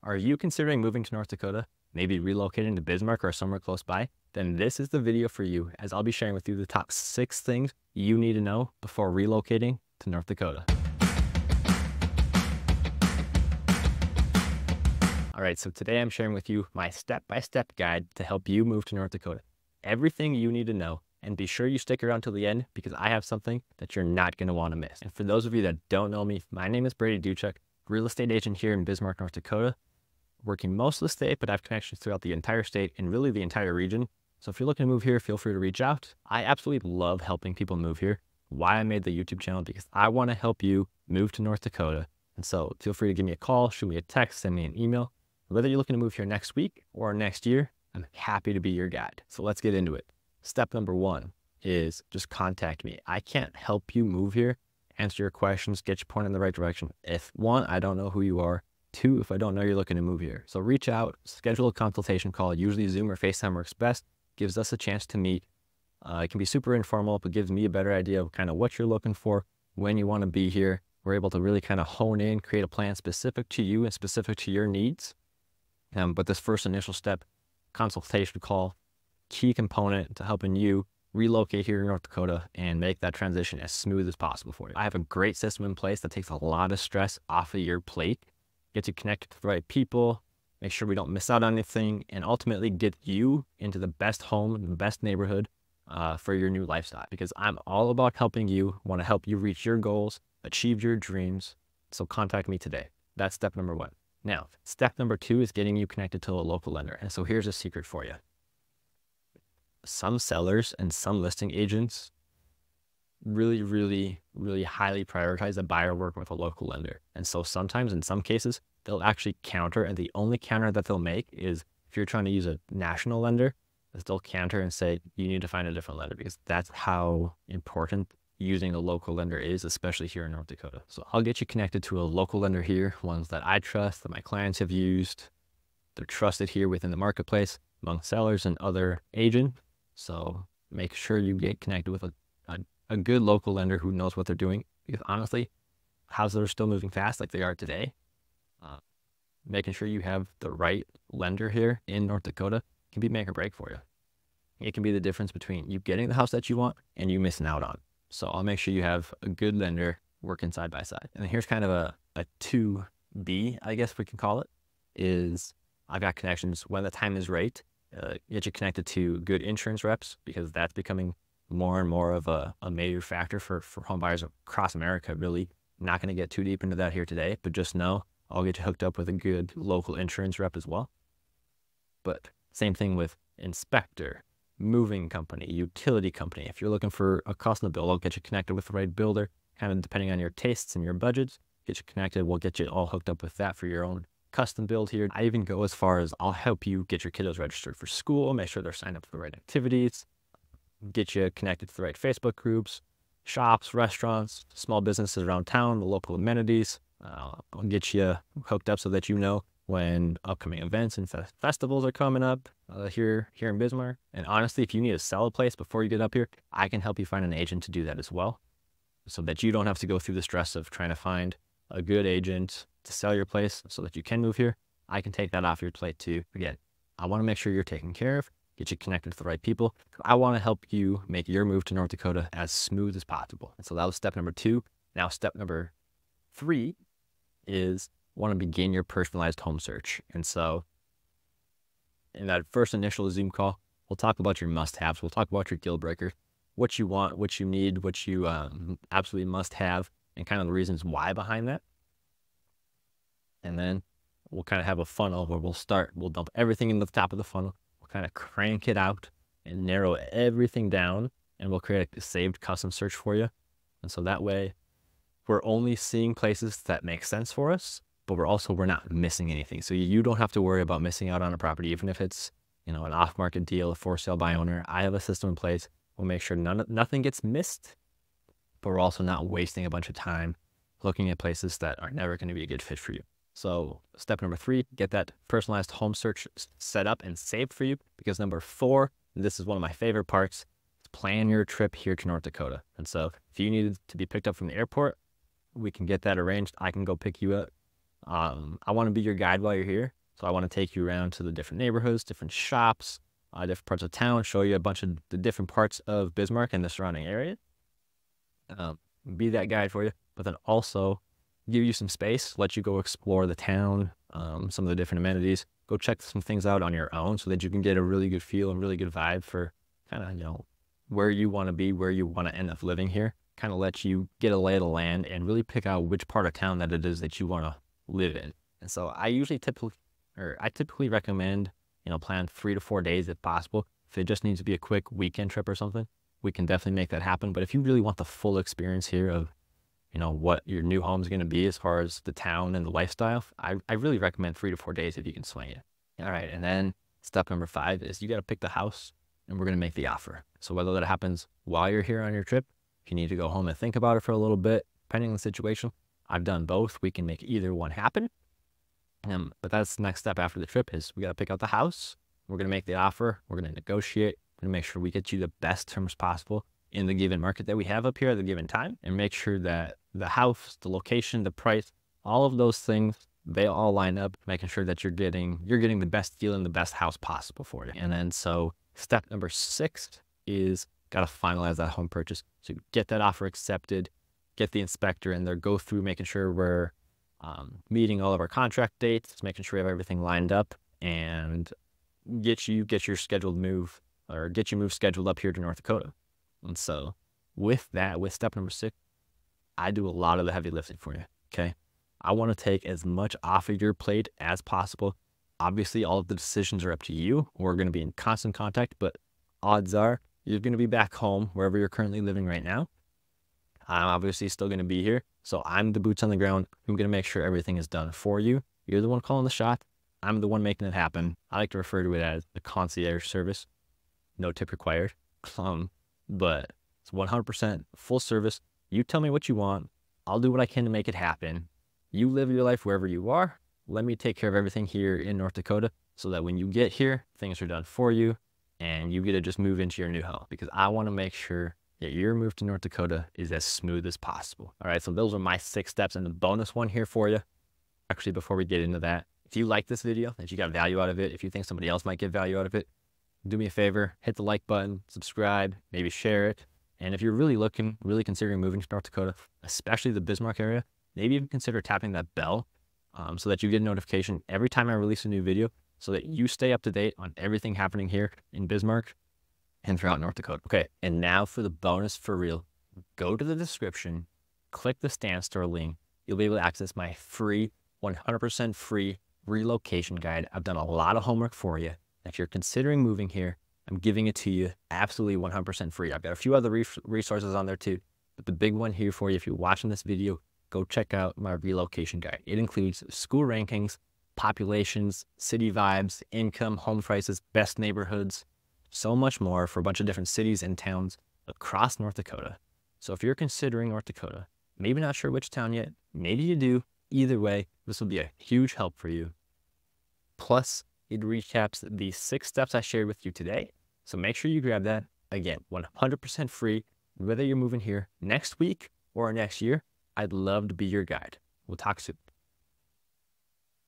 Are you considering moving to North Dakota, maybe relocating to Bismarck or somewhere close by? Then this is the video for you, as I'll be sharing with you the top 6 things you need to know before relocating to North Dakota. All right, so today I'm sharing with you my step-by-step guide to help you move to North Dakota. Everything you need to know, and be sure you stick around till the end because I have something that you're not going to want to miss. And for those of you that don't know me, my name is Brady Duchek, real estate agent here in Bismarck, North Dakota, working most of the state, but I have connections throughout the entire state and really the entire region. So if you're looking to move here, feel free to reach out. I absolutely love helping people move here. Why I made the YouTube channel, because I want to help you move to North Dakota. And so feel free to give me a call, shoot me a text, send me an email. Whether you're looking to move here next week or next year, I'm happy to be your guide. So let's get into it. Step number 1 is just contact me. I can't help you move here, answer your questions, get you pointed in the right direction. If 1, I don't know who you are. 2, if I don't know you're looking to move here. So reach out, schedule a consultation call. Usually Zoom or FaceTime works best. Gives us a chance to meet. It can be super informal, but gives me a better idea of kind of what you're looking for, when you want to be here. We're able to really kind of hone in, create a plan specific to you and specific to your needs. But this first initial step, consultation call, key component to helping you relocate here in North Dakota and make that transition as smooth as possible for you. I have a great system in place that takes a lot of stress off of your plate, gets you connected to the right people, make sure we don't miss out on anything, and ultimately get you into the best home, the best neighborhood for your new lifestyle. Because I'm all about helping you, want to help you reach your goals, achieve your dreams. So contact me today. That's step number 1. Now, step number 2 is getting you connected to a local lender. And so here's a secret for you. Some sellers and some listing agents really highly prioritize a buyer working with a local lender. And so sometimes, in some cases, they'll actually counter, and the only counter that they'll make is if you're trying to use a national lender, they'll counter and say, you need to find a different lender, because that's how important using a local lender is, especially here in North Dakota. So I'll get you connected to a local lender here, ones that I trust, that my clients have used. They're trusted here within the marketplace among sellers and other agents. So make sure you get connected with a good local lender who knows what they're doing, because honestly, houses are still moving fast like they are today. Making sure you have the right lender here in North Dakota can be make or break for you. It can be the difference between you getting the house that you want and you missing out on. So I'll make sure you have a good lender working side by side. And here's kind of a 2B, I guess we can call it, is I've got connections when the time is right. Get you connected to good insurance reps, because that's becoming more and more of a major factor for home buyers across America. Really not going to get too deep into that here today, but just know I'll get you hooked up with a good local insurance rep as well. But same thing with inspector, moving company, utility company. If you're looking for a custom build, I'll get you connected with the right builder, kind of depending on your tastes and your budgets. Get you connected. We'll get you all hooked up with that for your own custom build here. I even go as far as I'll help you get your kiddos registered for school, make sure they're signed up for the right activities, get you connected to the right Facebook groups, shops, restaurants, small businesses around town, the local amenities. I'll get you hooked up so that you know when upcoming events and festivals are coming up here in Bismarck. And honestly, if you need to sell a place before you get up here, I can help you find an agent to do that as well, so that you don't have to go through the stress of trying to find a good agent to sell your place so that you can move here. I can take that off your plate too. Again, I want to make sure you're taken care of, get you connected to the right people. I want to help you make your move to North Dakota as smooth as possible. And so that was step number 2. Now step number 3 is want to begin your personalized home search. And so in that first initial Zoom call, we'll talk about your must-haves. We'll talk about your deal breakers, what you want, what you need, what you absolutely must have, and kind of the reasons why behind that. And then we'll kind of have a funnel where we'll dump everything in the top of the funnel. We'll kind of crank it out and narrow everything down, and we'll create a saved custom search for you. And so that way we're only seeing places that make sense for us, but we're not missing anything. So you don't have to worry about missing out on a property, even if it's, an off-market deal, a for sale by owner. I have a system in place. We'll make sure nothing gets missed, but we're also not wasting a bunch of time looking at places that are never going to be a good fit for you. So step number 3, get that personalized home search set up and saved for you, because number 4, this is one of my favorite parts, is plan your trip here to North Dakota. And so if you needed to be picked up from the airport, we can get that arranged. I can go pick you up. I want to be your guide while you're here. So I want to take you around to the different neighborhoods, different shops, different parts of town, show you a bunch of the different parts of Bismarck and the surrounding area. Be that guide for you, but then also give you some space, let you go explore the town, some of the different amenities, go check some things out on your own so that you can get a really good feel and really good vibe for kind of, you know, where you want to be, where you want to end up living here. Kind of let you get a lay of the land and really pick out which part of town that it is that you want to live in. And so I typically recommend, you know, plan 3 to 4 days if possible. If it just needs to be a quick weekend trip or something, we can definitely make that happen. But if you really want the full experience here of, you know, what your new home is going to be as far as the town and the lifestyle, I really recommend 3 to 4 days if you can swing it. All right. And then step number 5 is you got to pick the house and we're going to make the offer. So whether that happens while you're here on your trip, if you need to go home and think about it for a little bit, depending on the situation, I've done both. We can make either one happen. But that's the next step after the trip is we got to pick out the house. We're going to make the offer. We're going to negotiate. We're going to make sure we get you the best terms possible in the given market that we have up here at the given time, and make sure that the house, the location, the price, all of those things, they all line up, making sure that you're getting the best deal and the best house possible for you. And then so step number 6 is got to finalize that home purchase. So get that offer accepted, get the inspector in there, go through making sure we're meeting all of our contract dates, making sure we have everything lined up, and get your scheduled move, or get your move scheduled up here to North Dakota. And so with that, with step number 6, I do a lot of the heavy lifting for you. Okay. I want to take as much off of your plate as possible. Obviously, all of the decisions are up to you. We're going to be in constant contact, but odds are you're going to be back home wherever you're currently living right now. I'm obviously still going to be here. So I'm the boots on the ground. I'm going to make sure everything is done for you. You're the one calling the shot. I'm the one making it happen. I like to refer to it as the concierge service. No tip required. But it's 100% full service. You tell me what you want. I'll do what I can to make it happen. You live your life wherever you are. Let me take care of everything here in North Dakota so that when you get here, things are done for you and you get to just move into your new home, because I want to make sure that your move to North Dakota is as smooth as possible. All right, so those are my 6 steps, and the bonus one here for you. Actually, before we get into that, if you like this video, if you got value out of it, if you think somebody else might get value out of it, do me a favor, hit the like button, subscribe, maybe share it. And if you're really considering moving to North Dakota, especially the Bismarck area, maybe even consider tapping that bell so that you get a notification every time I release a new video, so that you stay up to date on everything happening here in Bismarck and throughout North Dakota. Okay, and now for the bonus for real. Go to the description, click the Stand Store link. You'll be able to access my free, 100% free relocation guide. I've done a lot of homework for you. If you're considering moving here, I'm giving it to you absolutely 100% free. I've got a few other resources on there too, but the big one here for you, if you're watching this video, go check out my relocation guide. It includes school rankings, populations, city vibes, income, home prices, best neighborhoods, so much more for a bunch of different cities and towns across North Dakota. So if you're considering North Dakota, maybe not sure which town yet, maybe you do, either way, this will be a huge help for you. Plus, it recaps the 6 steps I shared with you today. So make sure you grab that. Again, 100% free, whether you're moving here next week or next year. I'd love to be your guide. We'll talk soon.